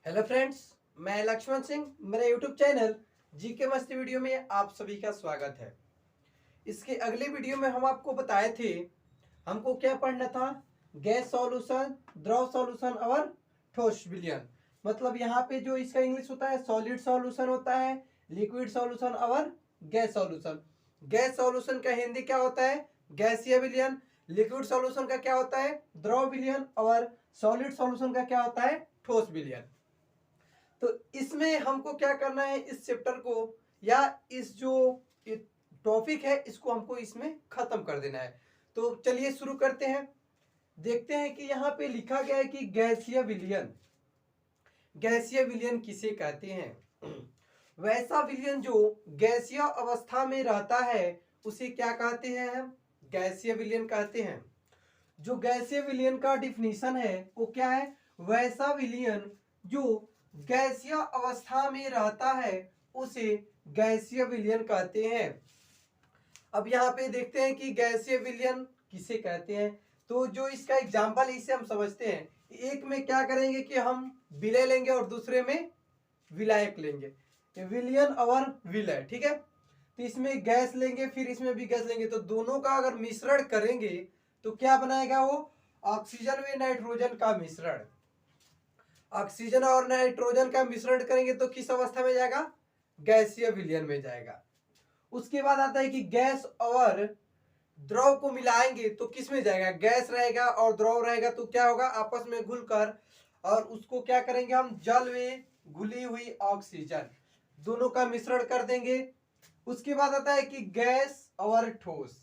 Hello friends, मैं लक्ष्मण सिंह। मेरे YouTube channel GK मस्ती वीडियो में आप सभी का स्वागत है। इसके अगले वीडियो में हम आपको बताए थे हमको क्या पढ़ना था, गैस सॉल्यूशन, द्रव सॉल्यूशन और ठोस विलयन। मतलब यहाँ पे जो इसका इंग्लिश होता है सॉलिड सॉल्यूशन होता है, लिक्विड सॉल्यूशन और गैस सॉल्यूशन। गैस सॉल्यूशन का हिंदी क्या होता है, गैसीय विलयन। लिक्विड सॉल्यूशन का क्या होता है, द्रव विलयन। और सॉलिड सॉल्यूशन का क्या होता है, ठोस विलयन। तो इसमें हमको क्या करना है, इस चैप्टर को या इस जो टॉपिक है इसको हमको इसमें खत्म कर देना है। तो चलिए शुरू करते हैं। देखते हैं कि यहाँ पे लिखा गया है कि गैसीय विलयन। गैसीय विलयन किसे कहते हैं? वैसा विलयन जो गैसीय अवस्था में रहता है उसे क्या कहते हैं हम? गैसीय विलयन कहते हैं। जो गैसीय विलयन का डिफिनीशन है वो क्या है? वैसा विलयन जो गैसीय अवस्था में रहता है उसे गैसीय विलयन कहते हैं। अब यहाँ पे देखते हैं कि गैसीय विलयन किसे कहते हैं। तो जो इसका एग्जाम्पल इसे हम समझते हैं, एक में क्या करेंगे कि हम विलय लेंगे और दूसरे में विलायक लेंगे, विलयन और विलय। ठीक है, तो इसमें गैस लेंगे फिर इसमें भी गैस लेंगे, तो दोनों का अगर मिश्रण करेंगे तो क्या बनाएगा वो? ऑक्सीजन में नाइट्रोजन का मिश्रण। ऑक्सीजन और नाइट्रोजन का मिश्रण करेंगे तो किस अवस्था में जाएगा? गैसीय विलयन में जाएगा। उसके बाद आता है कि गैस और द्रव को मिलाएंगे तो किस में जाएगा? गैस रहेगा और द्रव रहेगा तो क्या होगा? आपस में घुलकर, और उसको क्या करेंगे हम? जल में घुली हुई ऑक्सीजन, दोनों का मिश्रण कर देंगे। उसके बाद आता है कि गैस और ठोस।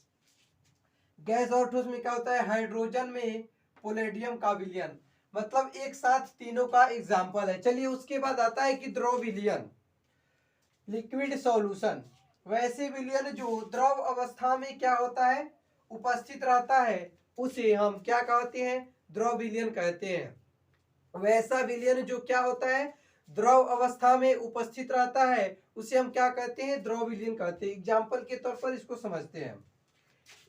गैस और ठोस में क्या होता है? हाइड्रोजन में पोलेडियम का विलयन। मतलब एक साथ तीनों का एग्जाम्पल है। चलिए उसके बाद आता है कि द्रव विलयन, लिक्विड सॉल्यूशन। वैसे विलयन जो द्रव अवस्था में क्या होता है? उपस्थित रहता है, उसे हम क्या कहते हैं? द्रव विलयन कहते हैं। वैसा विलयन जो क्या होता है? द्रव अवस्था में उपस्थित रहता है, उसे हम क्या कहते हैं? द्रव विलयन कहते हैं। एग्जाम्पल के तौर पर इसको समझते हैं।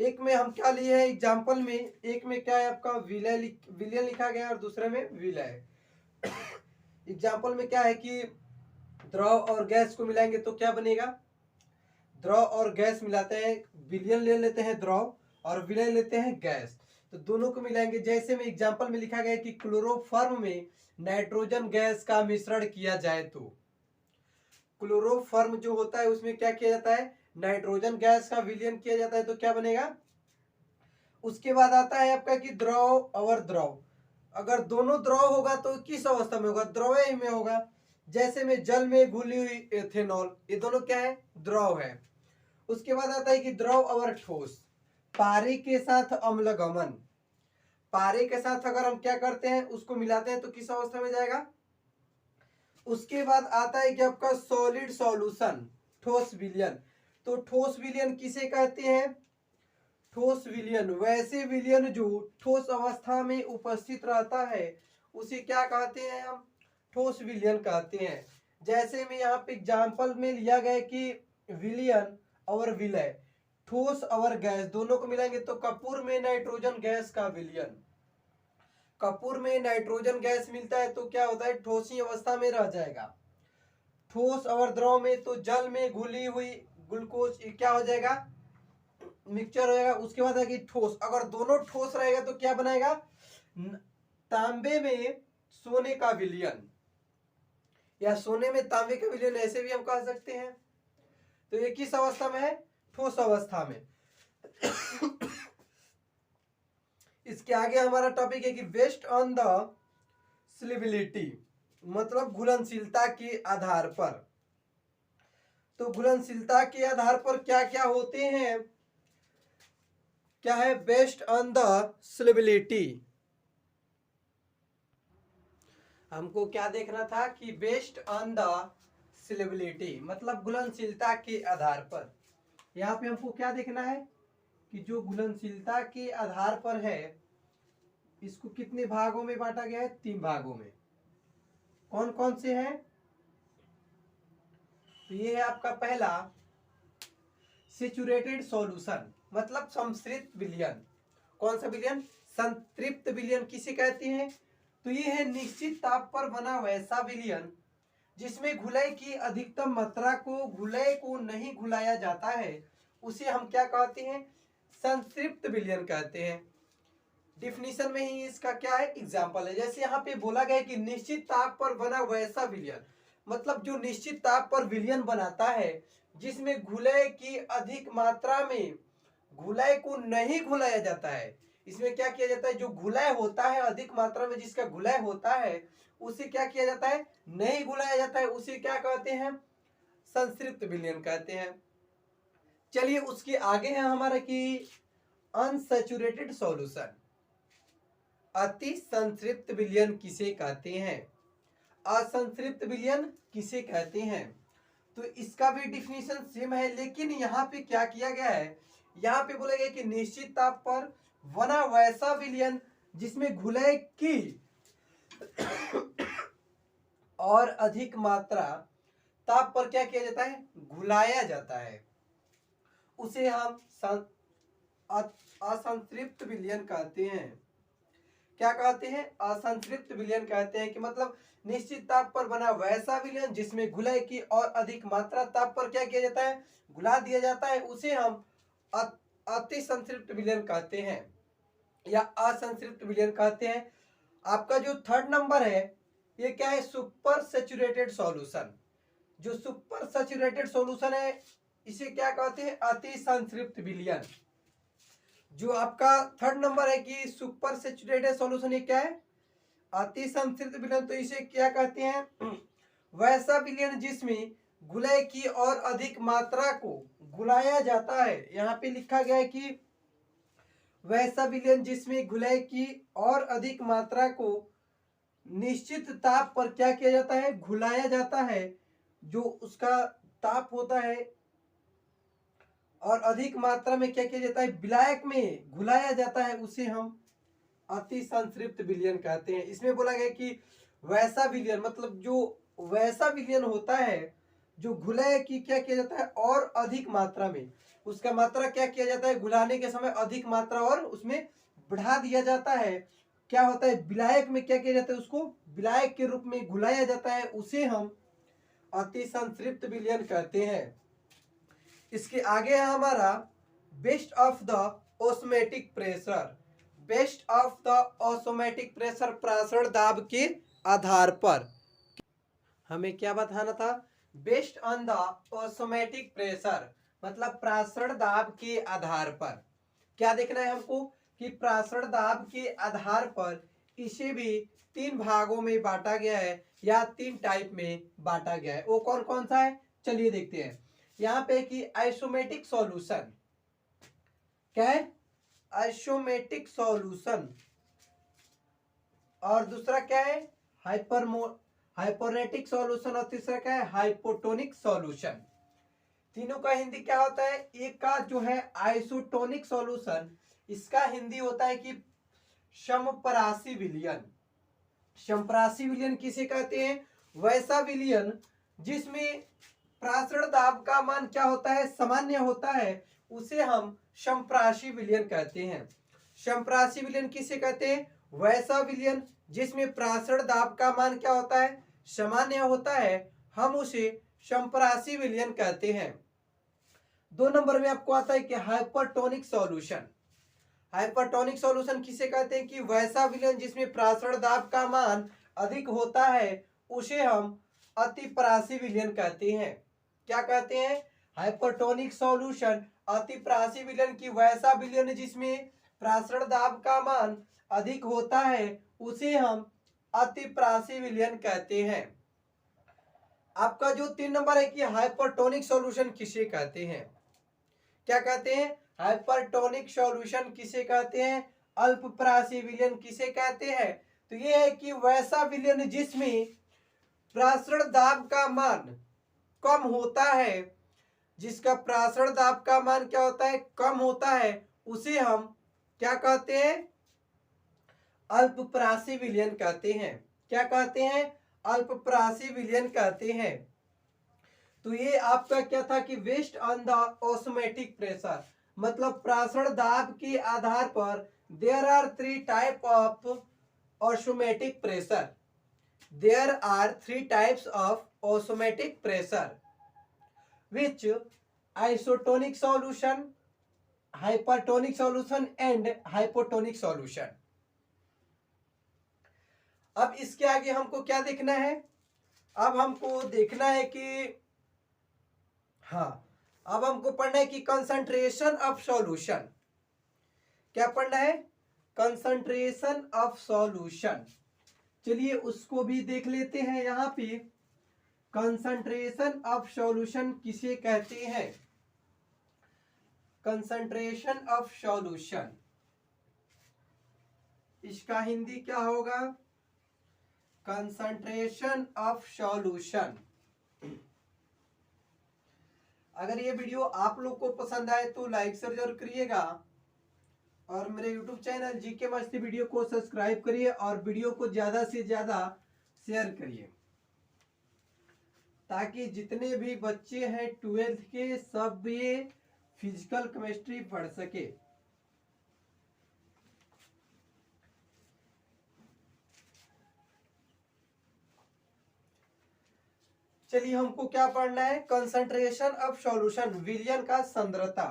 एक में हम क्या लिए हैं एग्जाम्पल में? एक में क्या है आपका? विलयन लिखा गया और दूसरे में विलय। एग्जाम्पल में क्या है कि द्रव और गैस को मिलाएंगे तो क्या बनेगा? द्रव और गैस मिलाते हैं, विलयन ले लेते हैं द्रव और विलय लेते हैं गैस, तो दोनों को मिलाएंगे। जैसे में एग्जाम्पल में लिखा गया है कि क्लोरोफॉर्म में नाइट्रोजन गैस का मिश्रण किया जाए तो क्लोरोफॉर्म जो होता है उसमें क्या किया जाता है? नाइट्रोजन गैस का विलयन किया जाता है, तो क्या बनेगा? उसके बाद आता है आपका कि द्रव और द्रव। अगर दोनों द्रव होगा तो किस अवस्था में होगा? द्रव्य में होगा। जैसे में जल में घुली हुई एथेनॉल, ये दोनों क्या है? द्रव है। उसके बाद आता है कि द्रव और ठोस। पारे के साथ अम्लगमन। पारे के साथ अगर हम क्या करते हैं, उसको मिलाते हैं तो किस अवस्था में जाएगा? उसके बाद आता है कि आपका सॉलिड सॉल्यूशन, ठोस विलयन। तो ठोस विलयन किसे कहते हैं? ठोस विलयन वैसे विलयन जो ठोस अवस्था में उपस्थित रहता है उसे क्या कहते हैं हम? ठोस विलयन कहते हैं। जैसे में यहाँ पे एग्जाम्पल में लिया गया कि विलयन और विलय, ठोस और गैस दोनों को मिलाएंगे तो कपूर में नाइट्रोजन गैस का विलयन। कपूर में नाइट्रोजन गैस मिलता है तो क्या होता है? ठोसी अवस्था में रह जाएगा। ठोस और द्रव में तो जल में घुली हुई ग्लूकोज क्या हो जाएगा? मिक्सचर हो जाएगा। उसके बाद है कि ठोस, अगर दोनों ठोस रहेगा तो क्या बनाएगा? तांबे में सोने का विलयन, या सोने में तांबे का विलयन, ऐसे भी हम कह सकते हैं। तो ये किस अवस्था में है? ठोस अवस्था में। इसके आगे हमारा टॉपिक है कि बेस्ड ऑन द स्लुबिलिटी, मतलब घुलनशीलता के आधार पर। तो घुलनशीलता के आधार पर क्या क्या होते हैं? क्या है? Based on the solubility. हमको क्या देखना था कि बेस्ड ऑन द स्लुबिलिटी मतलब घुलनशीलता के आधार पर। यहाँ पे हमको क्या देखना है कि जो घुलनशीलता के आधार पर है, इसको कितने भागों में बांटा गया है? 3 भागों में। कौन कौन से हैं? तो ये है आपका पहला सेचुरेटेड सॉल्यूशन, मतलब संतृप्त विलयन। कौन सा विलयन? संतृप्त विलयन किसे कहते हैं? तो ये है निश्चित ताप पर बना वैसा विलयन जिसमें घुलाए की अधिकतम मात्रा को घुलाए को नहीं घुलाया जाता है, उसे हम क्या कहते हैं? संतृप्त विलयन कहते हैं। डिफिनीशन में ही इसका क्या है? एग्जाम्पल है। जैसे यहाँ पे बोला गया कि निश्चित ताप पर बना वैसा विलयन, मतलब जो निश्चित ताप पर विलयन बनाता है जिसमें घुलाए की अधिक मात्रा में घुलाए को नहीं घुलाया जाता है। इसमें क्या किया जाता है? जो घुलाए होता है अधिक मात्रा में जिसका घुलाए होता है उसे क्या किया जाता है? नहीं घुलाया जाता है, उसे क्या कहते हैं? संतृप्त विलयन कहते हैं। चलिए उसके आगे है हमारा कि अनसैचुरेटेड सॉल्यूशन। अति संतृप्त विलयन किसे कहते हैं? असंतृप्त विलयन किसे कहते हैं? तो इसका भी डिफिनीशन सेम है, लेकिन यहाँ पे क्या किया गया है? यहाँ पे बोला गया कि निश्चित ताप पर बना वैसा विलयन जिसमें घुलाए की और अधिक मात्रा ताप पर क्या किया जाता है? घुलाया जाता है, उसे हम असंतृप्त विलयन कहते हैं। क्या कहते हैं? असंतृप्त विलयन कहते हैं कि मतलब निश्चित ताप पर बना वैसा विलयन जिसमें घुलाए की और अधिक मात्रा ताप पर क्या किया जाता है? घुला दिया जाता है, उसे हम अति संतृप्त विलयन कहते हैं या असंतृप्त विलयन कहते हैं। आपका जो थर्ड नंबर है ये क्या है? Super saturated solution. जो सुपर सैचुरेटेड सॉल्यूशन है इसे क्या कहते हैं? अति संतृप्त विलयन। जो आपका थर्ड नंबर है कि सुपर सैचुरेटेड सॉल्यूशन, ये क्या है? अति संतृप्त विलयन। तो इसे क्या कहते हैं? वैसा विलयन जिसमें घुलाए की और अधिक मात्रा को घुलाया जाता है। यहाँ पे लिखा गया है कि वैसा विलयन जिसमें घुलाए की और अधिक मात्रा को निश्चित ताप पर क्या किया जाता है? घुलाया जाता है। जो उसका ताप होता है और अधिक मात्रा में क्या किया जाता है? विलायक में घुलाया जाता है, उसे हम अति संतृप्त विलयन कहते हैं। इसमें बोला गया कि वैसा विलयन, मतलब जो वैसा विलयन होता है जो घुलाए की क्या किया जाता है? और अधिक मात्रा में, उसका मात्रा क्या किया जाता है? घुलाने के समय अधिक मात्रा और उसमें बढ़ा दिया जाता है। क्या होता है? विलायक में क्या किया जाता है? उसको विलायक के रूप में घुलाया जाता है, उसे हम अति संतृप्त विलयन कहते हैं। इसके आगे है हमारा best of the osmotic pressure. Best of the osmotic pressure, प्रासरण दाब के आधार पर हमें क्या बताना था? Based on the osmotic pressure, मतलब प्रासरण दाब के आधार पर क्या देखना है हमको? कि प्रासरण दाब के आधार पर इसे भी तीन भागों में बांटा गया है या तीन टाइप में बांटा गया है। वो कौन कौन सा है? चलिए देखते हैं। यहाँ पे कि आइसोमेटिक सॉल्यूशन, क्या है? Isometric solution. और दूसरा क्या है? हाइपोरेटिक सॉल्यूशन। और तीसरा क्या है? Hypotonic solution. तीनों का हिंदी क्या होता है? एक का जो है आइसोटोनिक सॉल्यूशन, इसका हिंदी होता है कि समपरासी विलयन। समपरासी विलयन किसे कहते हैं? वैसा विलयन जिसमें प्रासरण दाब का मान क्या होता है? सामान्य होता है, उसे हम समप्रासी विलयन कहते हैं। समप्रासी विलयन किसे कहते हैं? वैसा विलयन जिसमें प्रासरण दाब का मान क्या होता है? सामान्य होता है, हम उसे समप्रासी विलयन कहते हैं। दो नंबर में आपको आता है कि हाइपरटोनिक सॉल्यूशन। हाइपरटोनिक सॉल्यूशन किसे कहते हैं? कि वैसा विलयन जिसमें प्रासरण दाब का मान अधिक होता है, उसे हम अतिप्रासी विलयन कहते हैं। क्या कहते हैं? हाइपरटोनिक सॉल्यूशन अतिप्रासी विलयन की वैसा विलयन जिसमें प्रासरण दाब का मान अधिक होता है, उसे हम अतिप्रासी विलयन कहते हैं। आपका जो तीन नंबर है कि हाइपरटोनिक सॉल्यूशन किसे कहते हैं? क्या कहते हैं? हाइपरटोनिक सॉल्यूशन किसे कहते हैं? अल्पप्रासी विलयन किसे कहते हैं? तो ये है कि वैसा विलयन जिसमें प्रासरण दाब का मान कम होता है, जिसका प्रासरण दाब का मान क्या होता है? कम होता है, उसे हम क्या कहते हैं? अल्पप्रासी विलयन कहते हैं। क्या कहते हैं? अल्पप्रासी विलयन कहते हैं। तो ये आपका क्या था कि based on the osmotic pressure, मतलब प्रासरण दाब के आधार पर there are three type of osmotic pressure. There are three types of osmotic pressure, which isotonic solution, hypertonic solution and hypotonic solution. अब इसके आगे हमको क्या देखना है? अब हमको देखना है कि अब हमको पढ़ना है कि कंसंट्रेशन ऑफ सॉल्यूशन. क्या पढ़ना है? Concentration of solution. चलिए उसको भी देख लेते हैं. यहां पे कंसंट्रेशन ऑफ सॉल्यूशन किसे कहते हैं? कंसंट्रेशन ऑफ सॉल्यूशन, इसका हिंदी क्या होगा? Concentration of solution. अगर ये वीडियो आप लोग को पसंद आए तो लाइक शेयर जरूर करिएगा और मेरे यूट्यूब चैनल जीके मस्ती वीडियो को सब्सक्राइब करिए और वीडियो को ज्यादा से ज्यादा शेयर करिए ताकि जितने भी बच्चे हैं 12th के सब ये फिजिकल केमिस्ट्री पढ़ सके. चलिए हमको क्या पढ़ना है? कंसंट्रेशन ऑफ सॉल्यूशन, विलयन का सांद्रता.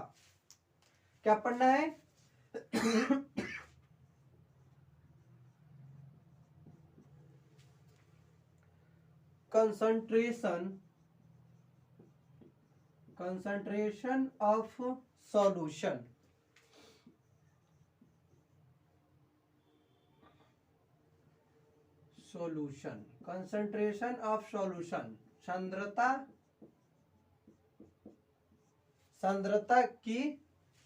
क्या पढ़ना है? Concentration of solution. Concentration of solution, सांद्रता की,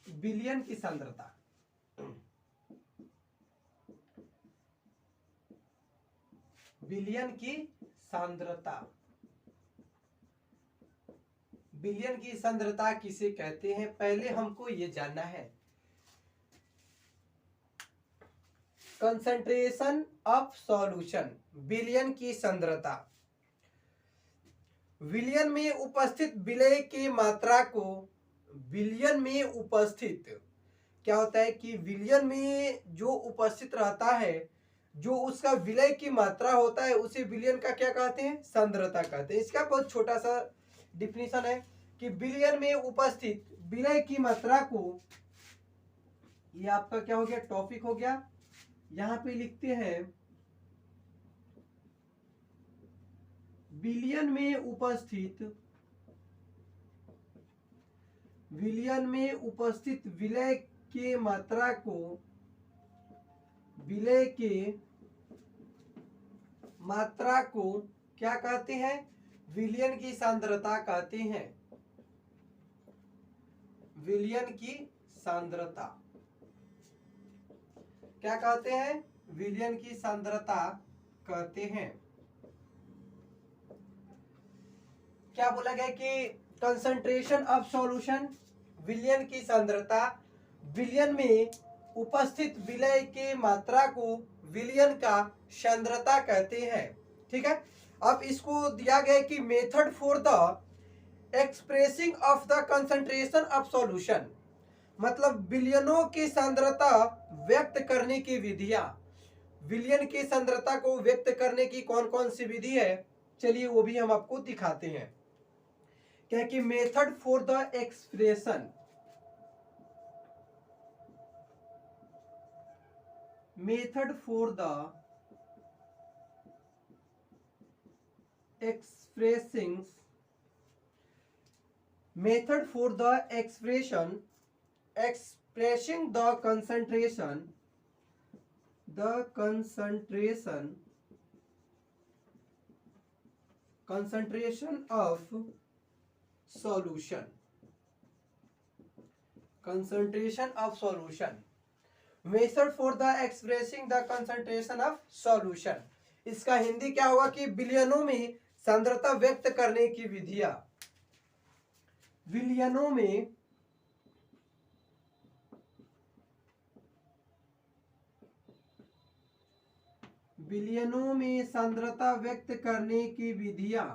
विलयन की सांद्रता. विलयन की सांद्रता. विलयन की सांद्रता किसे कहते हैं? पहले हमको ये जानना है. कंसंट्रेशन ऑफ सॉल्यूशन, विलयन की सांद्रता. विलयन में उपस्थित विलय की मात्रा को, विलयन में उपस्थित क्या होता है कि विलयन में जो उपस्थित रहता है, जो उसका विलय की मात्रा होता है, उसे विलयन का क्या कहते हैं? सांद्रता कहते हैं. इसका बहुत छोटा सा डिफिनीशन है कि विलयन में उपस्थित विलय की मात्रा को, ये आपका क्या हो गया? टॉपिक हो गया. यहां पे लिखते हैं विलयन में उपस्थित विलय के मात्रा को, विलय के मात्रा को क्या कहते हैं? विलयन की सांद्रता कहते हैं. विलयन की सांद्रता क्या कहते हैं? विलयन की सांद्रता कहते हैं. क्या बोला गया कि कंसंट्रेशन ऑफ सॉल्यूशन, विलयन की सांद्रता. विलयन में उपस्थित विलय के मात्रा को विलयन का सांद्रता कहते हैं. ठीक है. अब इसको दिया गया कि method for the expressing of the concentration of solution, मतलब विलयनों की सांद्रता व्यक्त करने की विधियां. विलयन की सांद्रता को व्यक्त करने की कौन कौन सी विधि है? चलिए वो भी हम आपको दिखाते हैं. क्या कि method for the expression, method for the expressing, method for the expression, expressing the concentration of solution, concentration of solution, method for the expressing the concentration of solution. इसका हिंदी क्या होगा कि विलयनों में सांद्रता व्यक्त करने की विधियां. विलयनों में सांद्रता व्यक्त करने की विधियां,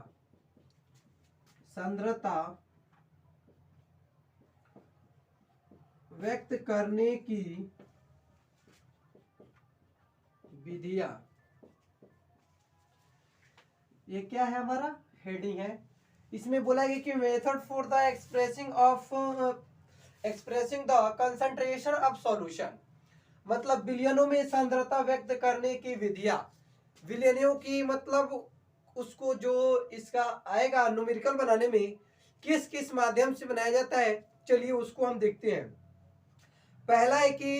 सांद्रता व्यक्त करने की विधियां, ये क्या है हमारा हेडिंग है। इसमें बोला गया कि method for the expressing the concentration of solution, मतलब विलयनों में सांद्रता व्यक्त करने की विधियां। विलयनों की मतलब उसको जो इसका आएगा न्यूमेरिकल बनाने में किस किस माध्यम से बनाया जाता है, चलिए उसको हम देखते हैं। पहला है कि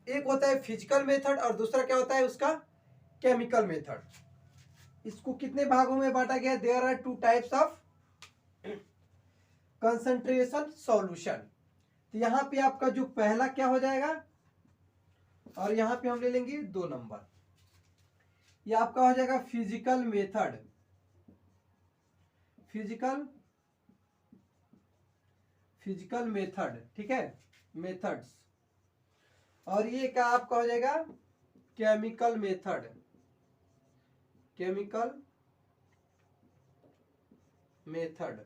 एक होता है फिजिकल मेथड और दूसरा क्या होता है उसका केमिकल मेथड। इसको कितने भागों में बांटा गया, there are two types of concentration solution. तो यहां पे आपका जो पहला क्या हो जाएगा, और यहां पे हम ले लेंगे 2 नंबर, ये आपका हो जाएगा फिजिकल मेथड, फिजिकल मेथड, ठीक है, मेथड्स। और ये क्या आपका हो जाएगा chemical method, chemical method.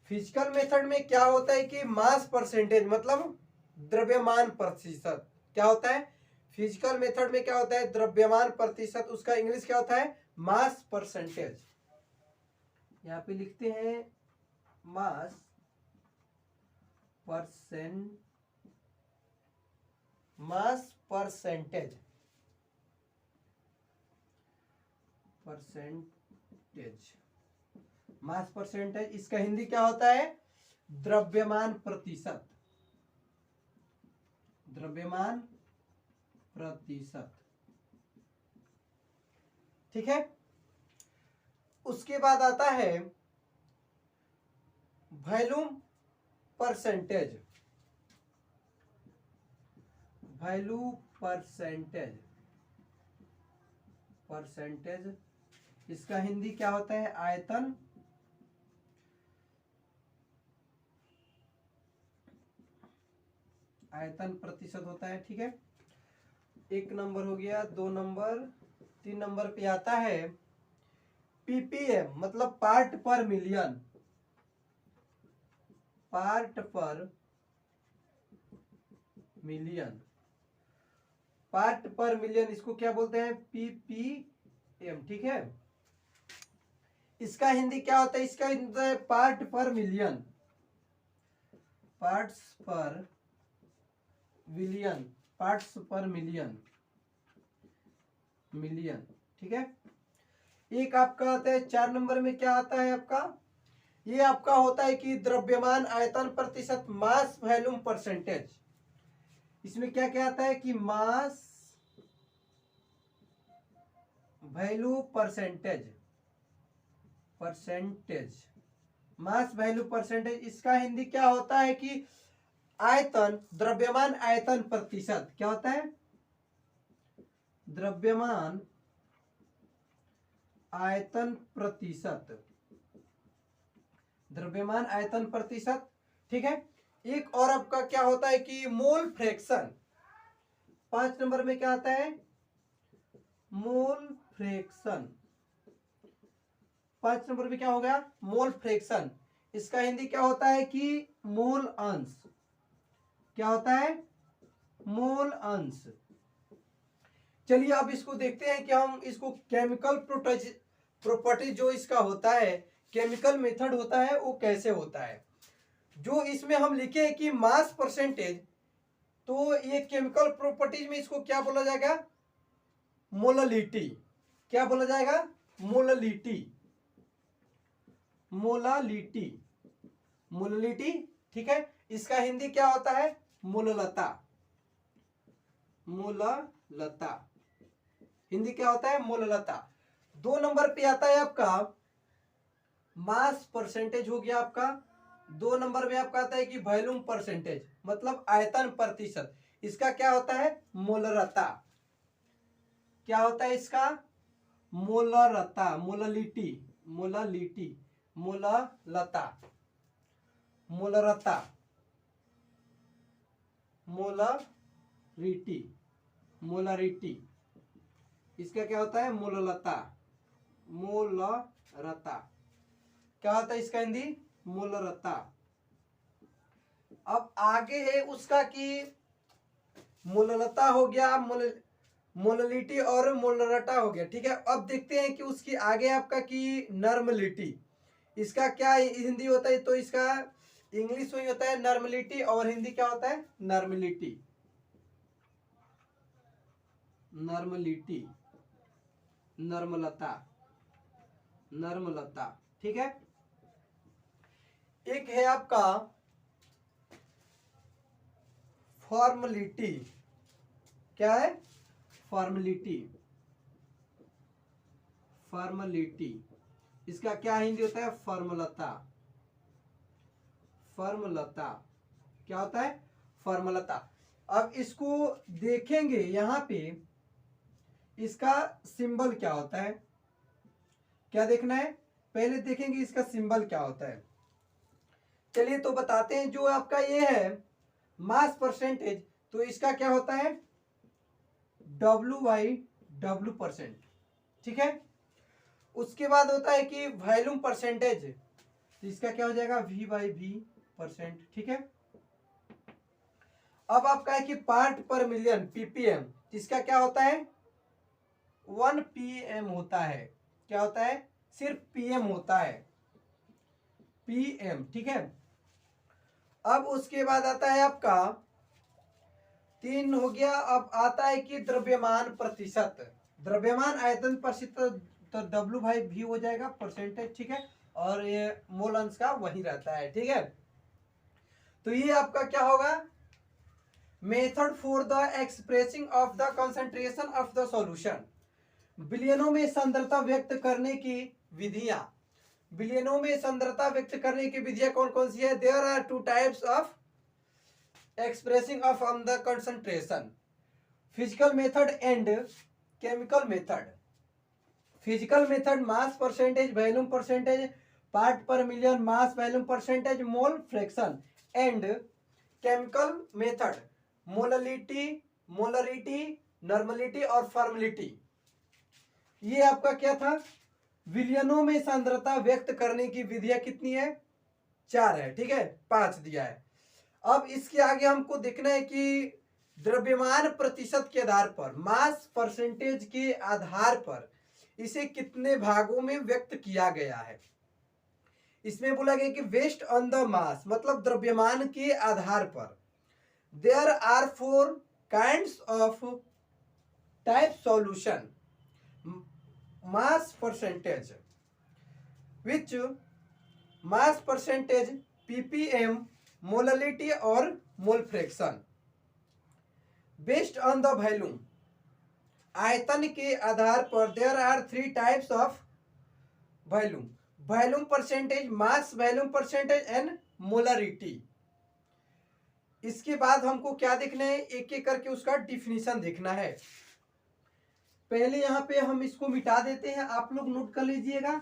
Physical method में क्या होता है कि मास परसेंटेज, मतलब द्रव्यमान प्रतिशत क्या होता है। फिजिकल मेथड में क्या होता है द्रव्यमान प्रतिशत, उसका इंग्लिश क्या होता है मास परसेंटेज। यहां पे लिखते हैं मास परसेंटेज, मास परसेंटेज। इसका हिंदी क्या होता है द्रव्यमान प्रतिशत, द्रव्यमान प्रतिशत, ठीक है। उसके बाद आता है वॉल्यूम परसेंटेज, वैल्यू परसेंटेज, इसका हिंदी क्या होता है आयतन, आयतन प्रतिशत होता है, ठीक है। 1 नंबर हो गया, 2 नंबर, 3 नंबर पे आता है पीपीएम, मतलब part per million, part per million, part per million, इसको क्या बोलते हैं पीपीएम, ठीक है। इसका हिंदी क्या होता है, इसका हिंदी होता है पार्ट पर मिलियन, पार्ट्स पर मिलियन, पार्ट्स पर मिलियन, मिलियन, ठीक है। एक आपका आता है 4 नंबर में, क्या आता है आपका, ये आपका होता है कि द्रव्यमान आयतन प्रतिशत, मास वॉल्यूम परसेंटेज। इसमें क्या क्या आता है कि मास वैल्यू परसेंटेज, मास वैल्यू परसेंटेज। इसका हिंदी क्या होता है कि आयतन, द्रव्यमान आयतन प्रतिशत, क्या होता है द्रव्यमान आयतन प्रतिशत, द्रव्यमान आयतन प्रतिशत, ठीक है। एक और आपका क्या होता है कि मोल फ्रैक्शन। 5 नंबर में क्या आता है मोल फ्रैक्शन, 5 नंबर में क्या हो गया मोल फ्रैक्शन। इसका हिंदी क्या होता है कि मोल अंश, क्या होता है मोल अंश। चलिए अब इसको देखते हैं कि हम इसको केमिकल प्रॉपर्टी जो इसका होता है, केमिकल मेथड होता है, वो कैसे होता है। जो इसमें हम लिखे हैं कि मास परसेंटेज, तो ये केमिकल प्रॉपर्टीज में इसको क्या बोला जाएगा मोलालिटी, क्या बोला जाएगा मोलालिटी, मोलालिटी, मोलालिटी, ठीक है। इसका हिंदी क्या होता है मोललता, मोललता, हिंदी क्या होता है मोललता। 2 नंबर पे आता है आपका मास परसेंटेज, हो गया आपका। 2 नंबर में आपका आता है कि वॉल्यूम परसेंटेज, मतलब आयतन प्रतिशत। इसका क्या होता है मोलरता, क्या होता है इसका मोलरता, मोललिटी, मोललिटी, मोललता, मोलरता, मोलरिटी, मोलरिटी। इसका क्या होता है मोललता, मोलरता, क्या होता है इसका हिंदी मोलरता। अब आगे है उसका कि मोललता हो गया, मोललिटी और मोलरटा हो गया। ठीक है, अब देखते हैं कि उसकी आगे आपका की नॉर्मलिटी, इसका क्या हिंदी होता है, तो इसका इंग्लिश में होता है नॉर्मलिटी और हिंदी क्या होता है नॉर्मलिटी। नॉर्मलिटी, नर्मलता, नर्मलता। ठीक है, एक है आपका फॉर्मलिटी। क्या है फॉर्मलिटी, फॉर्मलिटी, इसका क्या हिंदी होता है फॉर्मलता, फॉर्मलता। क्या होता है फॉर्मलता। अब इसको देखेंगे यहाँ पे, इसका सिंबल क्या होता है, क्या देखना है, पहले देखेंगे इसका सिंबल क्या होता है। चलिए तो बताते हैं, जो आपका ये है मास परसेंटेज, तो इसका क्या होता है W/W परसेंट। ठीक है, उसके बाद होता है कि वॉल्यूम परसेंटेज, तो इसका क्या हो जाएगा V/V परसेंट। ठीक है, अब आपका है कि पार्ट पर मिलियन PPM, इसका क्या होता है 1 PM होता है। क्या होता है, सिर्फ PM होता है, PM। ठीक है, अब उसके बाद आता है आपका 3 हो गया। अब आता है कि द्रव्यमान प्रतिशत, द्रव्यमान आयतन प्रतिशत, तो W/V हो जाएगा परसेंटेज। ठीक है, और ये मोल अंश का वही रहता है। ठीक है, तो ये आपका क्या होगा method for the expressing of the concentration of the solution, बिलियनों में सांद्रता व्यक्त करने की विधियां, बिलियनों में सांद्रता व्यक्त करने की विधियां कौन कौन सी है। There are 2 types of expressing of on the concentration, physical method and chemical method. Physical method mass percentage, volume percentage, part per million, mass volume percentage, mole fraction. And chemical method molality, molarity, normality और formality. ये आपका क्या था, विलियनों में सांद्रता व्यक्त करने की विधियां कितनी है 4 है। ठीक है, 5 दिया है। अब इसके आगे हमको देखना है कि द्रव्यमान प्रतिशत के आधार पर, मास परसेंटेज के आधार पर इसे कितने भागों में व्यक्त किया गया है। इसमें बोला गया कि वेस्ट ऑन द मास, मतलब द्रव्यमान के आधार पर। There are 4 kinds of type solution, mass percentage, which mass percentage, PPM, molality और mole fraction. Based on the volume, आयतन के आधार पर there are 3 types of volume, volume percentage, mass volume percentage and molarity. इसके बाद हमको क्या देखना है, एक एक करके उसका डिफिनीशन देखना है। पहले यहां पे हम इसको मिटा देते हैं, आप लोग नोट कर लीजिएगा।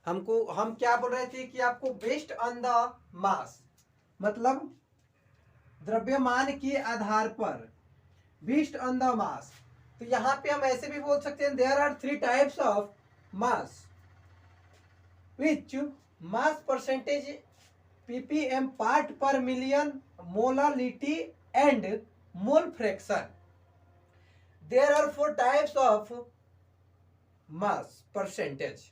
हम क्या बोल रहे थे कि आपको बेस्ड ऑन द मास, मतलब द्रव्यमान के आधार पर, बेस्ड ऑन द मास। तो यहां पे हम ऐसे भी बोल सकते हैं there are 3 types of mass, which mass percentage, PPM part per million, molality and mole fraction. There are 4 types of mass percentage.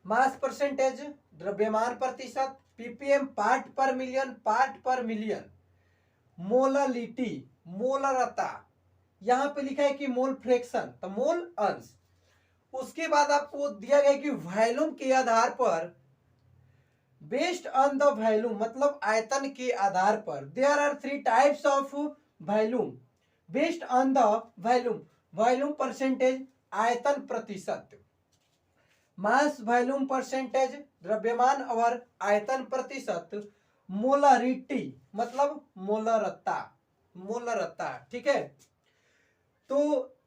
Mass percentage द्रव्यमान प्रतिशत, PPM part per million, part per million, molality मोलरता, यहां पे लिखा है कि mole fraction तो मोल अंश। उसके बाद आपको दिया गया कि वॉल्यूम के आधार पर, बेस्ड ऑन द वॉल्यूम, मतलब आयतन के आधार पर, there are 3 types of volume based on the volume, volume percentage आयतन प्रतिशत, मास वॉल्यूम परसेंटेज द्रव्यमान और आयतन प्रतिशत, मोलरिटी मतलब मोलरता, मोलरता। ठीक है, तो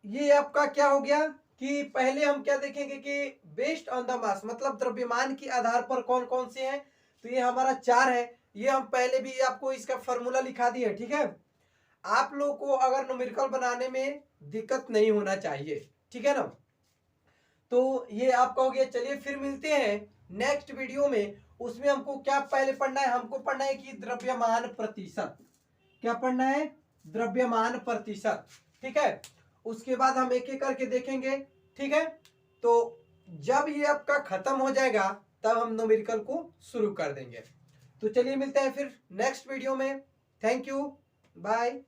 ये आपका क्या हो गया कि पहले हम क्या देखेंगे कि बेस्ड ऑन द मास, मतलब द्रव्यमान के आधार पर कौन कौन से हैं, तो ये हमारा 4 है। ये हम पहले भी आपको इसका फॉर्मूला लिखा दिए, ठीक है। आप लोग को अगर न्यूमेरिकल बनाने में दिक्कत नहीं होना चाहिए, ठीक है ना। तो ये आपका हो गया। चलिए फिर मिलते हैं नेक्स्ट वीडियो में। उसमें हमको क्या पहले पढ़ना है, हमको पढ़ना है कि द्रव्यमान प्रतिशत। क्या पढ़ना है? द्रव्यमान प्रतिशत, ठीक है। उसके बाद हम एक एक करके देखेंगे, ठीक है। तो जब ये आपका खत्म हो जाएगा तब हम न्यूमेरिकल को शुरू कर देंगे। तो चलिए मिलते हैं फिर नेक्स्ट वीडियो में। Thank you, bye.